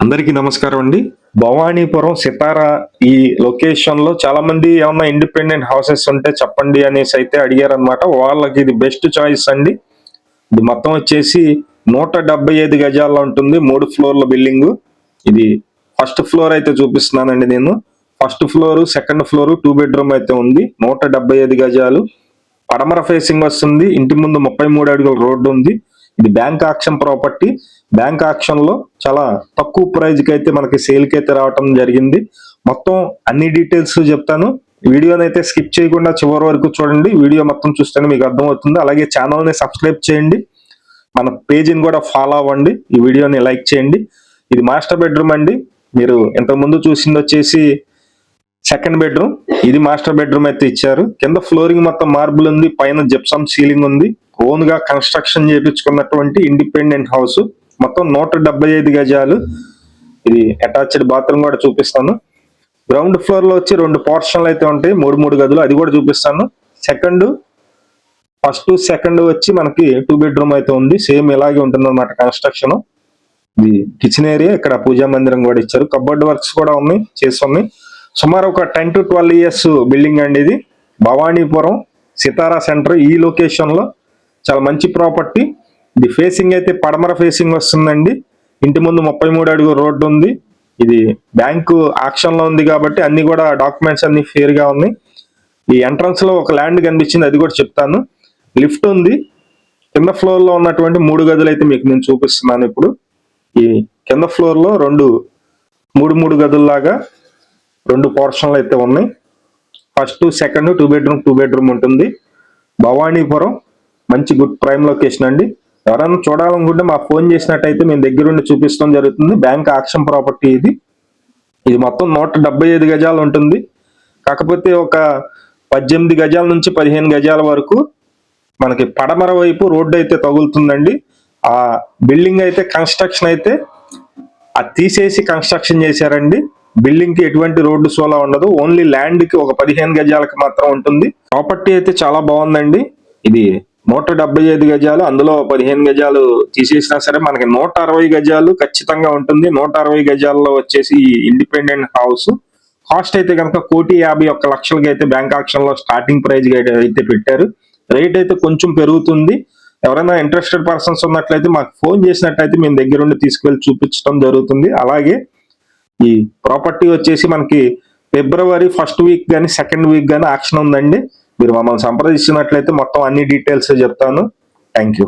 అందరికీ నమస్కారం అండి. భవానీపురం సితారా ఈ లొకేషన్ లో చాలా మంది ఏమన్నా ఇండిపెండెంట్ హౌసెస్ ఉంటే చెప్పండి అనేసి అయితే అడిగారు అనమాట. వాళ్ళకి ఇది బెస్ట్ చాయిస్ అండి. ఇది మొత్తం వచ్చేసి 175 గజాల్లో ఉంటుంది. 3 ఫ్లోర్ల బిల్డింగ్. ఇది ఫస్ట్ ఫ్లోర్ అయితే చూపిస్తున్నానండి నేను. First floor, second floor 2 bedroom అయితే ఉంది. 175 గజాలు. పడమర ఫేసింగ్ వస్తుంది. ఇంటి ముందు 33 అడుగుల రోడ్డు ఉంది. ఇది bank auction property. Bank auction లో చాలా తక్కువ ప్రైజ్ కి అయితే మనకి సేల్ కి అయితే రావటం జరిగింది. మొత్తం అన్ని డీటెయిల్స్ చెప్తాను. వీడియోని అయితే స్కిప్ చేయకుండా చివరి వరకు చూడండి. వీడియో మొత్తం చూస్తేనే మీకు అర్థమవుతుంది. అలాగే ఛానల్ ని సబ్స్క్రైబ్ చేయండి. మన పేజీని కూడా ఫాలో అవ్వండి. ఈ వీడియోని లైక్ చేయండి. ఇది మాస్టర్ బెడ్రూమ్ అండి. మీరు ఇంతకు ముందు చూసింది వచ్చేసి సెకండ్ బెడ్రూమ్. ఇది మాస్టర్ బెడ్రూమ్ అయితే ఇచ్చారు. కింద ఫ్లోరింగ్ మొత్తం మార్బుల్ ఉంది. పైన జిప్సమ్ సీలింగ్ ఉంది. ఓన్ గా కన్స్ట్రక్షన్ చేయించుకున్నటువంటి ఇండిపెండెంట్ హౌస్. మొత్తం 175 గజాలు. ఇది అటాచ్డ్ బాత్రూమ్ కూడా చూపిస్తాను. గ్రౌండ్ ఫ్లోర్ లో వచ్చి 2 పోర్షన్లు అయితే ఉంటాయి. 3 గదులు, అది కూడా చూపిస్తాను. ఫస్ట్ సెకండ్ వచ్చి మనకి 2 బెడ్రూమ్ అయితే ఉంది. సేమ్ ఇలాగే ఉంటుంది అనమాట కన్స్ట్రక్షన్. ఇది కిచెన్ ఏరియా. ఇక్కడ పూజా మందిరం కూడా ఇచ్చారు. కబోర్డ్ వర్క్స్ కూడా ఉన్నాయి, చేస్తున్నాయి. సుమారు ఒక 10 to 12 years బిల్డింగ్ అండి ఇది. భవానీపురం సితారా సెంటర్ ఈ లొకేషన్ లో చాలా మంచి ప్రాపర్టీ. ఇది ఫేసింగ్ అయితే పడమర ఫేసింగ్ వస్తుందండి. ఇంటి ముందు 33 అడుగు రోడ్డు ఉంది. ఇది బ్యాంకు ఆక్షన్ లో ఉంది కాబట్టి అన్ని కూడా డాక్యుమెంట్స్ అన్ని ఫేర్ గా ఉన్నాయి. ఈ ఎంట్రన్స్ లో ఒక ల్యాండ్ కనిపించింది, అది కూడా చెప్తాను. లిఫ్ట్ ఉంది. కింద ఫ్లోర్ లో ఉన్నటువంటి 3 గదులు అయితే మీకు నేను చూపిస్తున్నాను ఇప్పుడు. ఈ కింద ఫ్లోర్ లో 3 గదుల్లాగా 2 పోర్షన్లు అయితే ఉన్నాయి. ఫస్ట్ సెకండ్ 2 బెడ్రూమ్ ఉంటుంది. భవానీపురం మంచి గుడ్ ప్రైమ్ లొకేషన్ అండి. ఎవరైనా చూడాలనుకుంటే మాకు ఫోన్ చేసినట్టయితే మేము దగ్గరుండి చూపిస్తాం జరుగుతుంది. బ్యాంక్ ఆక్షన్ ప్రాపర్టీ ఇది. ఇది మొత్తం 175 గజాలు ఉంటుంది. కాకపోతే ఒక 18 గజాల నుంచి 15 గజాల వరకు మనకి పడమర వైపు రోడ్డు అయితే తగులుతుందండి. ఆ బిల్డింగ్ అయితే కన్స్ట్రక్షన్ అయితే అది తీసేసి కన్స్ట్రక్షన్ చేశారండి. బిల్డింగ్ కి ఎటువంటి రోడ్డు సోలా ఉండదు. ఓన్లీ ల్యాండ్ కి ఒక 15 గజాలకు మాత్రం ఉంటుంది. ప్రాపర్టీ అయితే చాలా బాగుందండి. ఇది 175 గజాలు, అందులో 15 గజాలు తీసేసినా సరే మనకి 160 గజాలు ఖచ్చితంగా ఉంటుంది. 160 గజాల్లో వచ్చేసి ఇండిపెండెంట్ హౌస్. కాస్ట్ అయితే కనుక 1,51,00,000కి అయితే బ్యాంక్ ఆక్షన్ లో స్టార్టింగ్ ప్రైజ్ అయితే పెట్టారు. రేట్ అయితే కొంచెం పెరుగుతుంది. ఎవరైనా ఇంట్రెస్టెడ్ పర్సన్స్ ఉన్నట్లయితే మాకు ఫోన్ చేసినట్లయితే మేము దగ్గరుండి తీసుకువెళ్ళి చూపించడం జరుగుతుంది. అలాగే ఈ ప్రాపర్టీ వచ్చేసి మనకి ఫిబ్రవరి ఫస్ట్ వీక్ కానీ సెకండ్ వీక్ కానీ ఆక్షన్ ఉందండి. మీరు మమ్మల్ని సంప్రదించినట్లయితే మొత్తం అన్ని డీటెయిల్స్ చెప్తాను. Thank you.